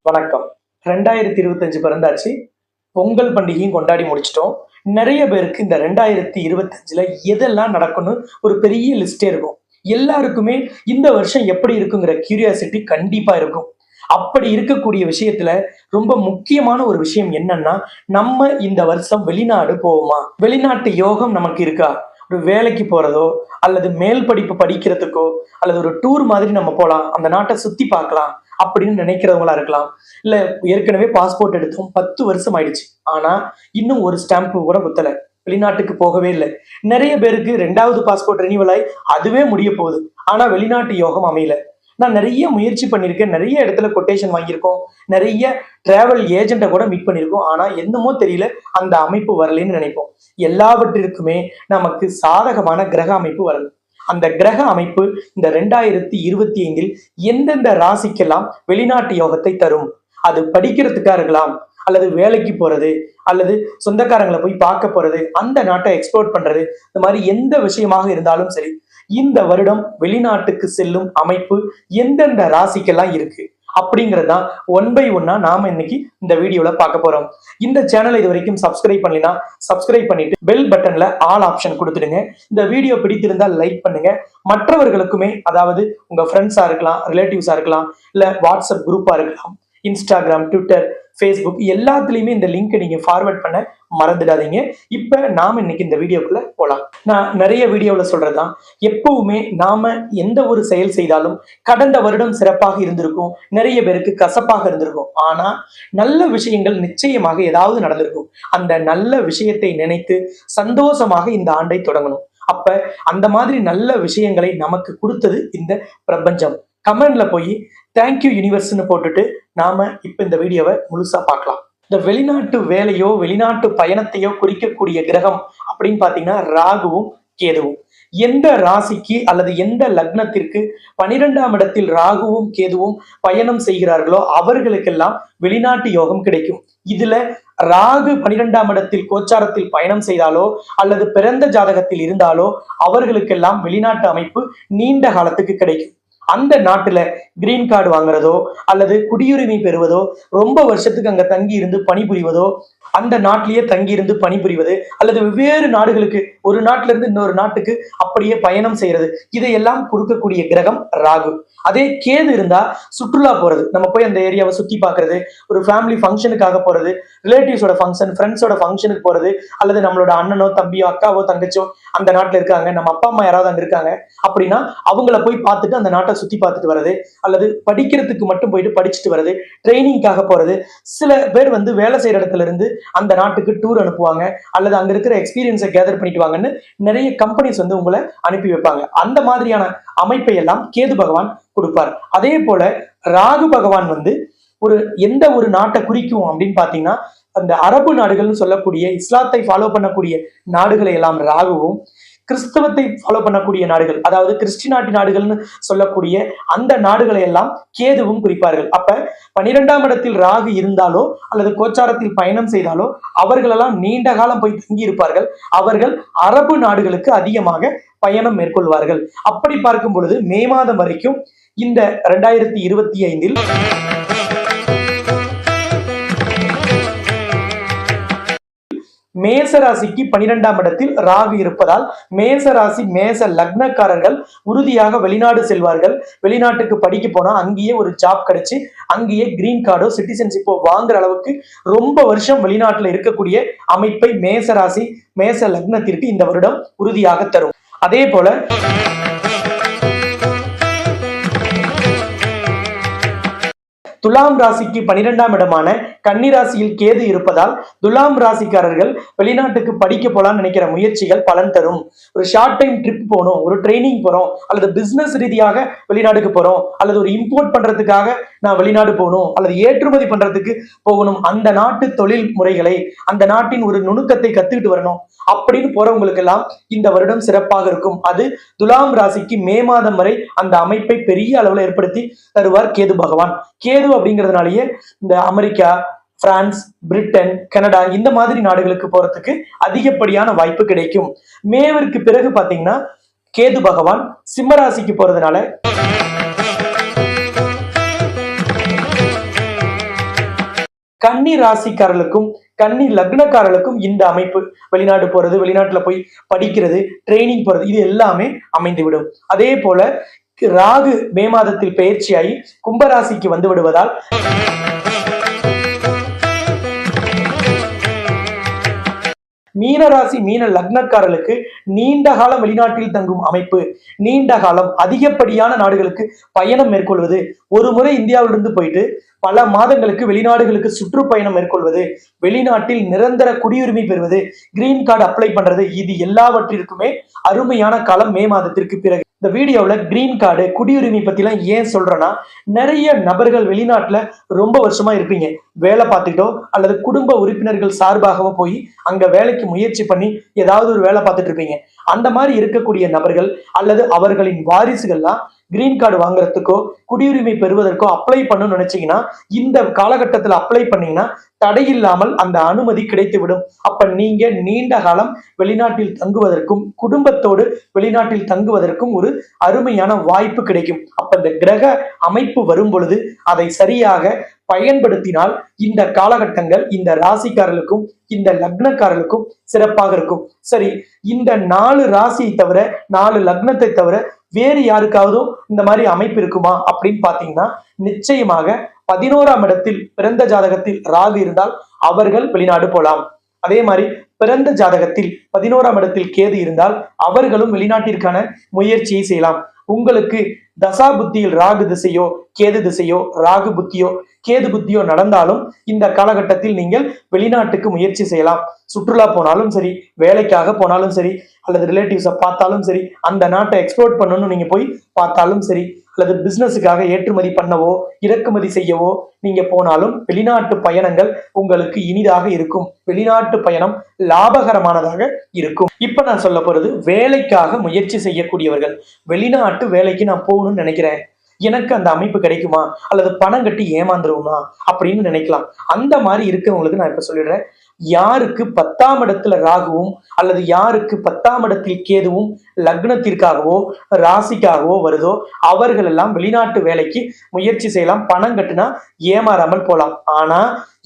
வணக்கம். 2025 பிறந்தாச்சு. பொங்கல் பண்டிகையும் கொண்டாடி முடிச்சிட்டோம். நிறைய பேருக்கு இந்த 2025ல எதெல்லாம் நடக்கும்னு ஒரு பெரிய லிஸ்டே இருக்கும். எல்லாருக்குமே இந்த வருஷம் எப்படி இருக்குங்கிற கியூரியாசிட்டி கண்டிப்பா இருக்கும். அப்படி இருக்கக்கூடிய விஷயத்துல ரொம்ப முக்கியமான ஒரு விஷயம் என்னன்னா, நம்ம இந்த வருஷம் வெளிநாடு போவோமா? வெளிநாட்டு யோகம் நமக்கு இருக்கா? ஒரு வேலைக்கு போறதோ அல்லது மேல் படிப்பு படிக்கிறதுக்கோ அல்லது ஒரு டூர் மாதிரி நம்ம போலாம், அந்த நாட்டை சுத்தி பார்க்கலாம் அப்படின்னு நினைக்கிறவங்களா இருக்கலாம். இல்ல ஏற்கனவே பாஸ்போர்ட் எடுத்தோம் 10 வருஷம் ஆயிடுச்சு, ஆனா இன்னும் ஒரு ஸ்டாம்ப் கூட குத்தல, வெளிநாட்டுக்கு போகவே இல்லை. நிறைய பேருக்கு 2வது பாஸ்போர்ட் ரெனியூவல் ஆகி அதுவே முடிய போகுது, ஆனா வெளிநாட்டு யோகம் அமையல. நான் நிறைய முயற்சி பண்ணியிருக்கேன், நிறைய இடத்துல கொட்டேஷன் வாங்கியிருக்கோம், நிறைய டிராவல் ஏஜென்ட்டை கூட மீட் பண்ணியிருக்கோம், ஆனா என்னமோ தெரியல அந்த அமைப்பு வரலைன்னு நினைப்போம். எல்லாவற்றிற்குமே நமக்கு சாதகமான கிரக அமைப்பு வரணும். அந்த கிரக அமைப்பு இந்த 2025ல் எந்தெந்த ராசிக்கெல்லாம் வெளிநாட்டு யோகத்தை தரும்? அது படிக்கிறதுக்கா இருக்கலாம், அல்லது வேலைக்கு போறது, அல்லது சொந்தக்காரங்களை போய் பார்க்க போறது, அந்த நாட்டை எக்ஸ்ப்ளோர் பண்றது, இந்த மாதிரி எந்த விஷயமாக இருந்தாலும் சரி, இந்த வருடம் வெளிநாட்டுக்கு செல்லும் அமைப்பு எந்தெந்த ராசிக்கெல்லாம் இருக்கு அப்படிங்கறதான் ஒன் பை ஒன்னா நாம இன்னைக்கு இந்த வீடியோல பார்க்க போறோம். இந்த சேனலை இது வரைக்கும் சப்ஸ்கிரைப் பண்ணலைன்னா சப்ஸ்கிரைப் பண்ணிட்டு பெல் பட்டன்ல ஆல் ஆப்ஷன் கொடுத்துடுங்க. இந்த வீடியோ பிடித்திருந்தால் லைக் பண்ணுங்க. மற்றவர்களுக்குமே, அதாவது உங்க ஃப்ரெண்ட்ஸா இருக்கலாம், ரிலேட்டிவ்ஸா இருக்கலாம், இல்ல வாட்ஸ்அப் குரூப்பா இருக்கலாம், இன்ஸ்டாகிராம், ட்விட்டர், ஃபேஸ்புக் எல்லாத்துலயுமே இந்த லிங்க் நீங்க ஃபார்வர்ட் பண்ண மறந்துடாதீங்க. இப்ப நாம இன்னைக்கு இந்த வீடியோக்குள்ள போலாம். நான் நிறைய வீடியோல சொல்றதுதான், எப்பவுமே நாம எந்த ஒரு செயல் செய்தாலும் கடந்த வருடம் சிறப்பாக இருந்திருக்கும், நிறைய பேருக்கு கசப்பாக இருந்திருக்கும், ஆனா நல்ல விஷயங்கள் நிச்சயமாக ஏதாவது நடந்திருக்கும். அந்த நல்ல விஷயத்தை நினைத்து சந்தோஷமாக இந்த ஆண்டை தொடங்கணும். அப்ப அந்த மாதிரி நல்ல விஷயங்களை நமக்கு கொடுத்தது இந்த பிரபஞ்சம். கமெண்ட்ல போய் தேங்க்யூ யூனிவர்ஸ்னு போட்டுட்டு நாம இப்ப இந்த வீடியோவை முழுசா பார்க்கலாம். இந்த வெளிநாட்டு வேலையோ வெளிநாட்டு பயணத்தையோ குறிக்கக்கூடிய கிரகம் அப்படின்னு பாத்தீங்கன்னா ராகுவும் கேதுவும். எந்த ராசிக்கு அல்லது எந்த லக்னத்திற்கு 12ஆம் இடத்தில் ராகுவும் கேதுவும் பயணம் செய்கிறார்களோ அவர்களுக்கெல்லாம் வெளிநாட்டு யோகம் கிடைக்கும். இதுல ராகு 12ஆம் இடத்தில் கோச்சாரத்தில் பயணம் செய்தாலோ அல்லது பிறந்த ஜாதகத்தில் இருந்தாலோ அவர்களுக்கெல்லாம் வெளிநாட்டு அமைப்பு நீண்ட காலத்துக்கு கிடைக்கும். அந்த நாட்டுல கிரீன் கார்டு வாங்குறதோ அல்லது குடியுரிமை பெறுவதோ, ரொம்ப வருஷத்துக்கு அங்க தங்கி இருந்து பணிபுரிவதோ, அந்த நாட்டிலேயே தங்கி இருந்து பணிபுரிவது, அல்லது வெவ்வேறு நாடுகளுக்கு, ஒரு நாட்டில இருந்து இன்னொரு நாட்டுக்கு அப்படியே பயணம் செய்யறது, இதையெல்லாம் கொடுக்கக்கூடிய கிரகம் ராகு. அதே கேது இருந்தா சுற்றுலா போறது, நம்ம போய் அந்த ஏரியாவை சுத்தி பார்க்கறது, ஒரு ஃபேமிலி ஃபங்க்ஷனுக்காக போறது, ரிலேட்டிவ்ஸோட ஃபங்க்ஷன், ஃப்ரெண்ட்ஸோட ஃபங்க்ஷனுக்கு போறது, அல்லது நம்மளோட அண்ணனோ தம்பியோ அக்காவோ தங்கச்சோ அந்த நாட்டுல இருக்காங்க, நம்ம அப்பா அம்மா யாராவது அங்க இருக்காங்க அப்படின்னா அவங்கள போய் பார்த்துட்டு அந்த நாட்டை சுத்தி பார்த்துட்டு வர்றது, அல்லது படிக்கிறதுக்கு மட்டும் போயிட்டு படிச்சுட்டு வர்றது, ட்ரைனிங்காக போறது. சில பேர் வேலை செய்யற இடத்துல இருந்து அந்த நாட்டுக்கு டூர் அனுப்புவாங்க, அல்லது அங்க இருக்கிற எக்ஸ்பீரியன்ஸை கேதர் பண்ணிட்டு வாங்கன்னு நிறைய கம்பெனிஸ் உங்களை அனுப்பி வைப்பாங்க. அந்த மாதிரியான அமைப்பை எல்லாம் கேது பகவான் கொடுப்பார். அதே போல ராகு பகவான் ஒரு எந்த ஒரு நாட்டை குறிக்கும் அப்படின்னு பாத்தீங்கன்னா, அந்த அரபு நாடுகள்னு சொல்லக்கூடிய இஸ்லாத்தை ஃபாலோ பண்ணக்கூடிய நாடுகளை எல்லாம் ராகுவும், கிறிஸ்தவத்தை ஃபாலோ பண்ணக்கூடிய நாடுகள், அதாவது கிறிஸ்டினாட்டி நாடுகள்னு சொல்லக்கூடிய அந்த நாடுகளை எல்லாம் கேதுவும் குறிப்பார்கள். அப்ப 12ஆம் இடத்தில் ராகு இருந்தாலோ அல்லது கோச்சாரத்தில் பயணம் செய்தாலோ அவர்களெல்லாம் நீண்ட காலம் போய் தங்கி இருப்பார்கள். அவர்கள் அரபு நாடுகளுக்கு அதிகமாக பயணம் மேற்கொள்வார்கள். அப்படி பார்க்கும் பொழுது மே மாதம் வரைக்கும் இந்த 2025ல் மேசராசிக்கு 12ஆம் இடத்தில் ராகு இருப்பதால் மேசராசி மேச லக்னக்காரர்கள் உறுதியாக வெளிநாடு செல்வார்கள். வெளிநாட்டுக்கு படிக்க போனா அங்கேயே ஒரு ஜாப் கிடைச்சு அங்கேயே கிரீன் கார்டோ சிட்டிசன்ஷிப்போ வாங்குற அளவுக்கு ரொம்ப வருஷம் வெளிநாட்டுல இருக்கக்கூடிய அமைப்பை மேசராசி மேச லக்னத்திற்கு இந்த வருடம் உறுதியாக தரும். அதே போல துலாம் ராசிக்கு 12ஆம் இடமான கன்னிராசியில் கேது இருப்பதால் துலாம் ராசிக்காரர்கள் வெளிநாட்டுக்கு படிக்க போலான்னு நினைக்கிற முயற்சிகள் பலன் தரும். ஒரு ஷார்ட் டைம் ட்ரிப் போகணும், ஒரு ட்ரைனிங் போறோம், அல்லது பிசினஸ் ரீதியாக வெளிநாட்டுக்கு போறோம், அல்லது ஒரு இம்போர்ட் பண்றதுக்காக நான் வெளிநாடு போகணும், அல்லது ஏற்றுமதி பண்றதுக்கு போகணும், அந்த நாட்டு தொழில் முறைகளை, அந்த நாட்டின் ஒரு நுணுக்கத்தை கத்துக்கிட்டு வரணும் அப்படின்னு போறவங்களுக்கு எல்லாம் இந்த வருடம் சிறப்பாக இருக்கும். அது துலாம் ராசிக்கு மே மாதம் வரை அந்த அமைப்பை பெரிய அளவுல ஏற்படுத்தி தருவார் கேது பகவான். கேது அப்படிங்கிறதுனாலயே இந்த அமெரிக்கா, பிரான்ஸ், பிரிட்டன், கனடா இந்த மாதிரி நாடுகளுக்கு போறதுக்கு அதிகப்படியான வாய்ப்பு கிடைக்கும். மேவிற்கு பிறகு பாத்தீங்கன்னா கேது பகவான் சிம்மராசிக்கு போறதுனால கன்னி ராசிக்காரர்களுக்கும் கன்னி லக்னக்காரர்களுக்கும் இந்த அமைப்பு, வெளிநாடு போறது, வெளிநாட்டுல போய் படிக்கிறது, ட்ரைனிங் போறது, இது எல்லாமே அமைந்துவிடும். அதே போல ராகு மே மாதத்தில் பயிற்சியாகி கும்பராசிக்கு வந்து விடுவதால் மீனராசி மீன லக்னக்காரர்களுக்கு நீண்ட காலம் வெளிநாட்டில் தங்கும் அமைப்பு, நீண்ட காலம் அதிகப்படியான நாடுகளுக்கு பயணம் மேற்கொள்வது, ஒரு முறை இந்தியாவிலிருந்து போயிட்டு பல மாதங்களுக்கு வெளிநாடுகளுக்கு சுற்றுப்பயணம் மேற்கொள்வது, வெளிநாட்டில் நிரந்தர குடியுரிமை பெறுவது, கிரீன் கார்டு அப்ளை பண்றது, இது எல்லாவற்றிற்குமே அருமையான காலம் மே மாதத்திற்கு பிறகு. இந்த வீடியோல கிரீன் கார்டு குடியுரிமை பத்திலாம் ஏன் சொல்றேன்னா, நிறைய நபர்கள் வெளிநாட்டுல ரொம்ப வருஷமா இருப்பீங்க, வேலை பார்த்துட்டோ அல்லது குடும்ப உறுப்பினர்கள் சார்பாகவோ போய் அங்க வேலைக்கு முயற்சி பண்ணி ஏதாவது ஒரு வேலை பார்த்துட்டு இருப்பீங்க. அந்த மாதிரி இருக்கக்கூடிய நபர்கள் அல்லது அவர்களின் வாரிசுகள்லாம் கிரீன் கார்டு வாங்குறதுக்கோ குடியுரிமை பெறுவதற்கோ அப்ளை பண்ணணும்னு நினைச்சீங்கன்னா, இந்த காலகட்டத்தில் அப்ளை பண்ணீங்கன்னா தடையில்லாமல் அந்த அனுமதி கிடைத்துவிடும். அப்ப நீங்க நீண்ட காலம் வெளிநாட்டில் தங்குவதற்கும் குடும்பத்தோடு வெளிநாட்டில் தங்குவதற்கும் ஒரு அருமையான வாய்ப்பு கிடைக்கும். அப்ப இந்த கிரக அமைப்பு வரும் பொழுது அதை சரியாக பயன்படுத்தினால் இந்த காலகட்டங்கள் இந்த ராசிக்காரர்களுக்கும் இந்த லக்னக்காரர்களுக்கும் சிறப்பாக இருக்கும். சரி, இந்த 4 ராசியை தவிர 4 லக்னத்தை தவிர வேறு யாருக்காவது இந்த மாதிரி அமைப்பு இருக்குமா அப்படின்னு பாத்தீங்கன்னா, நிச்சயமாக 11ஆம் இடத்தில் பிறந்த ஜாதகத்தில் ராகு இருந்தால் அவர்கள் வெளிநாடு போலாம். அதே மாதிரி பிறந்த ஜாதகத்தில் 11ஆம் இடத்தில் கேது இருந்தால் அவர்களும் வெளிநாட்டிற்கான முயற்சியை செய்யலாம். உங்களுக்கு தசா புத்தியில் ராகு திசையோ கேது திசையோ ராகு புத்தியோ கேது புத்தியோ நடந்தாலும் இந்த காலகட்டத்தில் நீங்கள் வெளிநாட்டுக்கு முயற்சி செய்யலாம். சுற்றுலா போனாலும் சரி, வேலைக்காக போனாலும் சரி, அல்லது ரிலேட்டிவ்ஸை பார்த்தாலும் சரி, அந்த நாட்டை எக்ஸ்போர்ட் பண்ணணும்னு நீங்க போய் பார்த்தாலும் சரி, அல்லது பிசினஸுக்காக ஏற்றுமதி பண்ணவோ இறக்குமதி செய்யவோ நீங்க போனாலும் வெளிநாட்டு பயணங்கள் உங்களுக்கு இனிதாக இருக்கும். வெளிநாட்டு பயணம் லாபகரமானதாக இருக்கும். இப்ப நான் சொல்ல போறது, வேலைக்காக முயற்சி செய்யக்கூடியவர்கள், வெளிநாட்டு வேலைக்கு நான் போகணும்னு நினைக்கிறேன், எனக்கு அந்த அமைப்பு கிடைக்குமா அல்லது பணம் கட்டி ஏமாந்துருவோமா அப்படின்னு நினைக்கலாம். அந்த மாதிரி இருக்கவங்களுக்கு நான் இப்ப சொல்லிடுறேன், யாருக்கு 10ஆம் இடத்துல ராகுவும் அல்லது யாருக்கு 10ஆம் இடத்தில் கேதுவும் லக்னத்திற்காகவோ ராசிக்காகவோ வருதோ அவர்கள் எல்லாம் வெளிநாட்டு வேலைக்கு முயற்சி செய்யலாம். பணம் கட்டுனா ஏமாறாமல் போலாம். ஆனா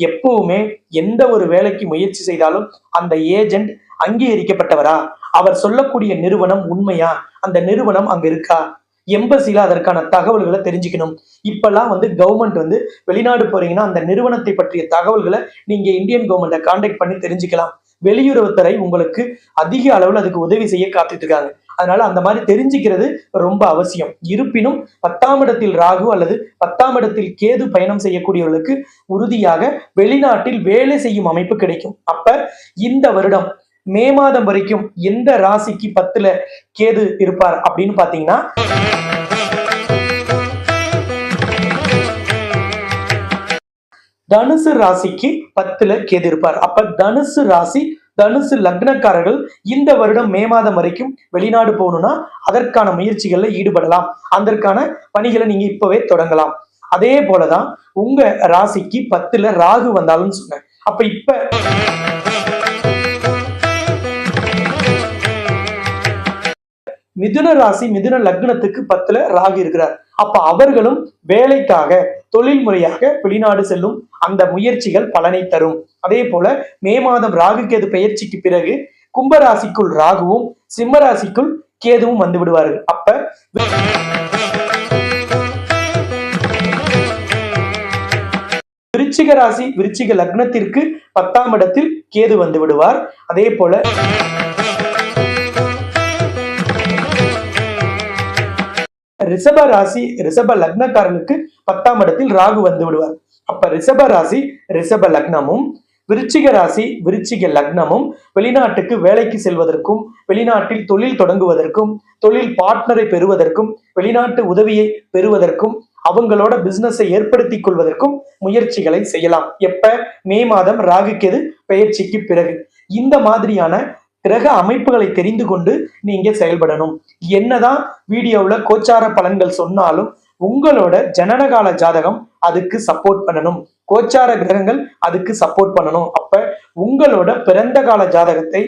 எப்பவுமே எந்த ஒரு வேலைக்கு முயற்சி செய்தாலும் அந்த ஏஜென்ட் அங்கீகரிக்கப்பட்டவரா, அவர் சொல்லக்கூடிய நிறுவனம் உண்மையா, அந்த நிறுவனம் அங்க இருக்கா, எம்பசில அதற்கான தகவல்களை தெரிஞ்சுக்கணும். இப்பெல்லாம் கவர்மெண்ட் வெளிநாடு போறீங்கன்னா அந்த நிறுவனத்தை பற்றிய தகவல்களை நீங்க இந்தியன் கவர்மெண்ட்டை கான்டாக்ட் பண்ணி தெரிஞ்சுக்கலாம். வெளியுறவுத்துறை உங்களுக்கு அதிக அளவில் அதுக்கு உதவி செய்ய காத்துட்டு இருக்காங்க. அதனால அந்த மாதிரி தெரிஞ்சுக்கிறது ரொம்ப அவசியம். இருப்பினும் 10ஆம் இடத்தில் ராகு அல்லது 10ஆம் இடத்தில் கேது பயணம் செய்யக்கூடியவர்களுக்கு உறுதியாக வெளிநாட்டில் வேலை செய்யும் அமைப்பு கிடைக்கும். அப்ப இந்த வருடம் மே மாதம் வரைக்கும் எந்த ராசிக்கு 10ல கேது இருப்பார் அப்படின்னு பாத்தீங்கன்னா, தனுசு ராசிக்கு 10ல கேது இருப்பார். அப்ப தனுசு ராசி தனுசு லக்னக்காரர்கள் இந்த வருடம் மே மாதம் வரைக்கும் வெளிநாடு போகணும்னா அதற்கான முயற்சிகள்ல ஈடுபடலாம். அதற்கான பணிகளை நீங்க இப்பவே தொடங்கலாம். அதே போலதான் உங்க ராசிக்கு 10ல ராகு வந்தாலும் சொன்னேன். அப்ப இப்ப மிதுன ராசி மிதுன லக்னத்துக்கு 10ல ராகு இருக்கிறார். அப்ப அவர்களும் வேலைக்காக தொழில் முறையாக வெளிநாடு செல்லும் அந்த முயற்சிகள் பலனை தரும். அதே போல மே மாதம் ராகு கேது பெயர்ச்சிக்கு பிறகு கும்பராசிக்குள் ராகுவும் சிம்ம ராசிக்குள் கேதுவும் வந்து விடுவார்கள். அப்ப விருச்சிக ராசி விருச்சிக லக்னத்திற்கு 10ஆம் இடத்தில் கேது வந்து விடுவார். அதே போல ரிஷப ராசி ரிஷப லக்னக்காரனுக்கு 10ஆம் இடத்தில் ராகு வந்து விடுவார். அப்ப ரிஷப ராசி ரிஷப லக்னமும் விருச்சிக ராசி விருச்சிக லக்னமும் வெளிநாட்டுக்கு வேலைக்கு செல்வதற்கும் வெளிநாட்டில் தொழில் தொடங்குவதற்கும் தொழில் பார்ட்னரை பெறுவதற்கும் வெளிநாட்டு உதவியை பெறுவதற்கும் அவங்களோட பிசினஸை ஏற்படுத்திக் கொள்வதற்கும் முயற்சிகளை செய்யலாம். எப்ப? மே மாதம் ராகு கேது பெயர்ச்சிக்கு பிறகு. இந்த மாதிரியான கிரக அமைப்புகளை தெரிந்து கொண்டு நீங்க செயல்படணும். என்னதான் வீடியோவுல கோச்சார பலன்கள் சொன்னாலும் உங்களோட ஜனனகால ஜாதகம் அதுக்கு சப்போர்ட் பண்ணணும். கோச்சார கிரகங்கள் அதுக்கு சப்போர்ட் பண்ணணும். அப்ப உங்களோட பிறந்த கால ஜாதகத்தை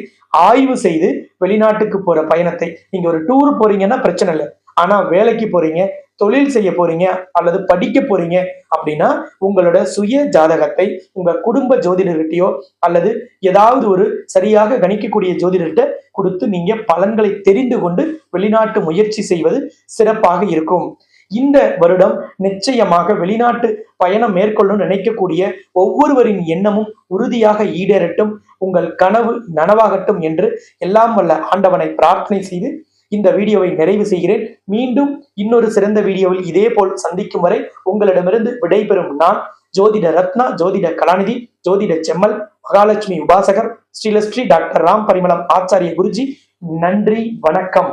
ஆய்வு செய்து வெளிநாட்டுக்கு போற பயணத்தை, நீங்க ஒரு டூர் போறீங்கன்னா பிரச்சனை இல்லை, ஆனா வேலைக்கு போறீங்க, தொழில் செய்ய போறீங்க அல்லது படிக்க போறீங்க அப்படின்னா உங்களோட சுய ஜாதகத்தை உங்க குடும்ப ஜோதிடர்கிட்டயோ அல்லது ஏதாவது ஒரு சரியாக கணிக்கக்கூடிய ஜோதிடர்கிட்ட கொடுத்து நீங்க பலன்களை தெரிந்து கொண்டு வெளிநாட்டு முயற்சி செய்வது சிறப்பாக இருக்கும். இந்த வருடம் நிச்சயமாக வெளிநாட்டு பயணம் மேற்கொள்ளும் நினைக்கக்கூடிய ஒவ்வொருவரின் எண்ணமும் உறுதியாக ஈடேறட்டும், உங்கள் கனவு நனவாகட்டும் என்று எல்லாம் வல்ல ஆண்டவனை பிரார்த்தனை செய்து இந்த வீடியோவை நிறைவு செய்கிறேன். மீண்டும் இன்னொரு சிறந்த வீடியோவில் இதே போல் சந்திக்கும் வரை உங்களிடமிருந்து விடைபெறும் நான் ஜோதிட ரத்னா, ஜோதிட கலாநிதி, ஜோதிட செம்மல், மகாலட்சுமி உபாசகர், ஸ்ரீலஸ்ரீ டாக்டர் ராம் பரிமளம் ஆச்சாரிய குருஜி. நன்றி, வணக்கம்.